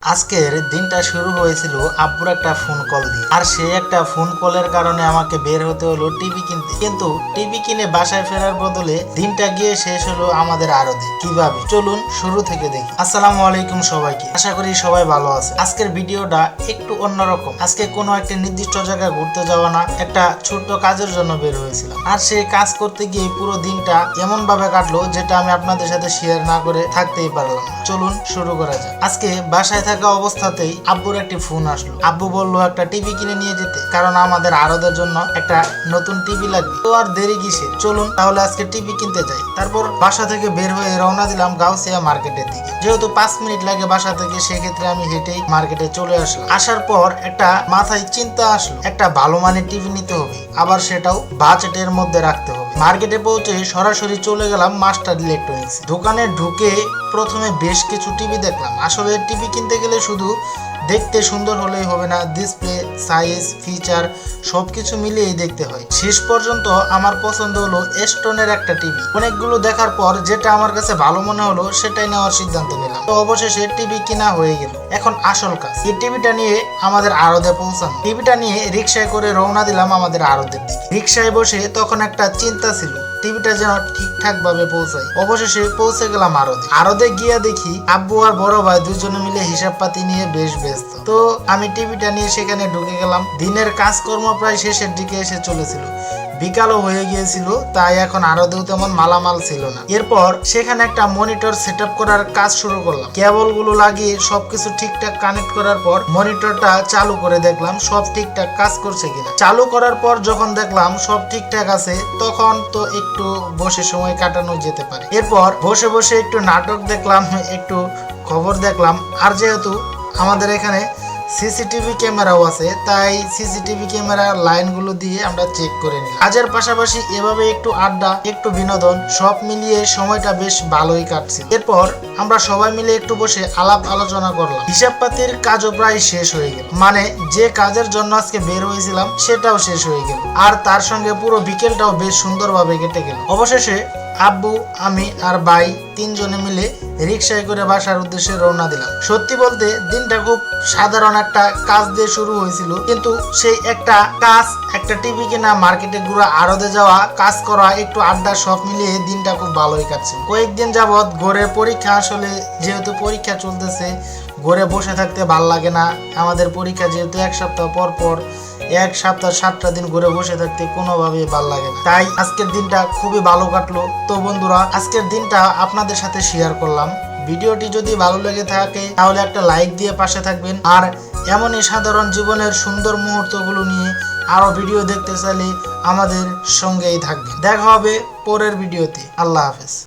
আজকের দিনটা শুরু হয়েছিল আব্বুর একটা ফোন কল দিয়ে। আর সে একটা ফোন কলের কারণে আমাকে বের হতে হলো টিভি কিনতে। কিন্তু টিভি কিনে বাসায় ফেরার বদলে দিনটা গিয়ে শেষ হলো আমাদের আরদে। কিভাবে, চলুন শুরু থেকে দেখি। আসসালামু আলাইকুম সবাইকে, আশা করি সবাই ভালো আছে। আজকের ভিডিওটা একটু অন্যরকম। আজকে কোনো একটা নির্দিষ্ট জায়গায় ঘুরতে যাওয়া না, একটা ছোট্ট কাজের জন্য বের হয়েছিলাম। আর সেই কাজ করতে গিয়ে পুরো দিনটা এমন ভাবে কাটলো যেটা আমি আপনাদের সাথে শেয়ার না করে থাকতেই পারলাম। চলুন শুরু করা যাক। আজকে বাসায় থাকা অবস্থাতেই আব্বুর একটি ফোন আসলো। আব্বু বললো একটা টিভি কিনে নিয়ে যেতে, কারণ আমাদের আরদের জন্য একটা নতুন টিভি লাগবে। তো আর দেরি কিসের, চলুন তাহলে আজকে টিভি কিনতে যাই। তারপর বাসা থেকে বের হয়ে রওনা দিলাম গাউসিয়া মার্কেটের দিকে। যেহেতু 5 মিনিট লাগে বাসা থেকে, সেক্ষেত্রে আমি হেঁটেই মার্কেটে চলে আসলাম। আসার পর একটা মাথায় চিন্তা আসলো, একটা ভালো মানের টিভি নিতে হবে, আবার সেটাও বাজেটের মধ্যে রাখতে হবে। মার্কেটে পৌঁছে সরাসরি চলে গেলাম মাস্টার ইলেকট্রনিক্স। দোকানে ঢুকে প্রথমে বেশ কিছু টিভি দেখলাম। আসলে টিভি কিনতে গেলে শুধু দেখতে সুন্দর হলেই হবে না, ডিসপ্লে, সাইজ, ফিচার সবকিছু মিলিয়েই দেখতে হয়। শেষ পর্যন্ত আমার পছন্দ হলো এস্টনের একটা টিভি। অনেকগুলো দেখার পর যেটা আমার কাছে ভালো মনে হলো সেটাই নেওয়ার সিদ্ধান্ত নিলাম। তো অবশেষে টিভি কিনা হয়ে গেল। এখন আসল কাজ, এই টিভিটা নিয়ে আমাদের আরদে পৌঁছানো। টিভিটা নিয়ে রিক্সায় করে রওনা দিলাম আমাদের আরদের দিকে। রিক্সায় বসে তখন একটা চিন্তা ছিল, টিভিটা যেন ঠিকঠাক ভাবে পৌঁছায়। অবশেষে পৌঁছে গেলাম আরদে গিয়ে দেখি আব্বু আর বড় ভাই দুজনে মিলে হিসাব পাতি নিয়ে বেশ ব্যস্ত। তো আমি টিভিটা নিয়ে সেখানে ঢুকে গেলাম। দিনের কাজকর্ম প্রায় শেষের দিকে এসে চলেছিল, বিকালও হয়ে গিয়েছিল, তাই এখন আরদেও তেমন মালামাল ছিল না। এরপর সেখানে একটা মনিটর সেট করার কাজ শুরু করলাম। কেবল গুলো লাগিয়ে সবকিছু ঠিকঠাক কানেক্ট করার পর মনিটরটা চালু করে দেখলাম সব ঠিকঠাক কাজ করছে কিনা। চালু করার পর যখন দেখলাম সব ঠিকঠাক আছে, তখন তো একটু বসে সময় কাটানো যেতে পারে। এরপর বসে বসে একটু নাটক দেখলাম, একটু খবর দেখলাম। আর যেহেতু আমাদের এখানে সিসিটিভি ক্যামেরাও আছে, তাই সিসিটিভি ক্যামেরার লাইনগুলো দিয়ে আমরা চেক করে নিই। কাজের পাশাপাশি এভাবে একটু আড্ডা, একটু বিনোদন, সব মিলিয়ে সময়টা বেশ ভালোই কাটছে। এরপর আমরা সবাই মিলে একটু বসে আলাপ আলোচনা করলাম। হিসাবপাতির কাজও প্রায় শেষ হয়ে গেল, মানে যে কাজের জন্য আজকে বের হয়েছিলাম সেটাও শেষ হয়ে গেল। আর তার সঙ্গে পুরো বিকেলটাও বেশ সুন্দরভাবে কেটে গেল। অবশেষে আব্বু, আমি আর ভাই তিনজনে মিলে রিক্সায় করে বাসার উদ্দেশ্যে রওনা দিলাম। সত্যি বলতে দিনটা খুব সাধারণ একটা কাজ দিয়ে শুরু হয়েছিল, কিন্তু সেই একটা কাজ, একটা টিভি কেনা, মার্কেটে ঘুরা, আরদে যাওয়া, কাজ করা, একটু আড্ডা, সব মিলিয়ে দিনটা খুব ভালোই কাটছে। কয়েকদিন যাবৎ ঘরে পরীক্ষা, আসলে যেহেতু পরীক্ষা চলতেছে ঘরে বসে থাকতে ভাল লাগে না। আমাদের পরীক্ষা যেহেতু এক সপ্তাহ পর পর, এক সপ্তাহ 7টা দিন ঘরে বসে থাকতে কোনোভাবেই ভাল লাগে না। তাই আজকের দিনটা খুবই ভালো কাটলো। তো বন্ধুরা, আজকের দিনটা আপনাদের সাথে শেয়ার করলাম। ভিডিওটি যদি ভালো লেগে থাকে তাহলে একটা লাইক দিয়ে পাশে থাকবেন। আর এমনই সাধারণ জীবনের সুন্দর মুহূর্তগুলো নিয়ে আরো ভিডিও দেখতে চাইলে আমাদের সঙ্গেই থাকবেন। দেখা হবে পরের ভিডিওতে। আল্লাহ হাফেজ।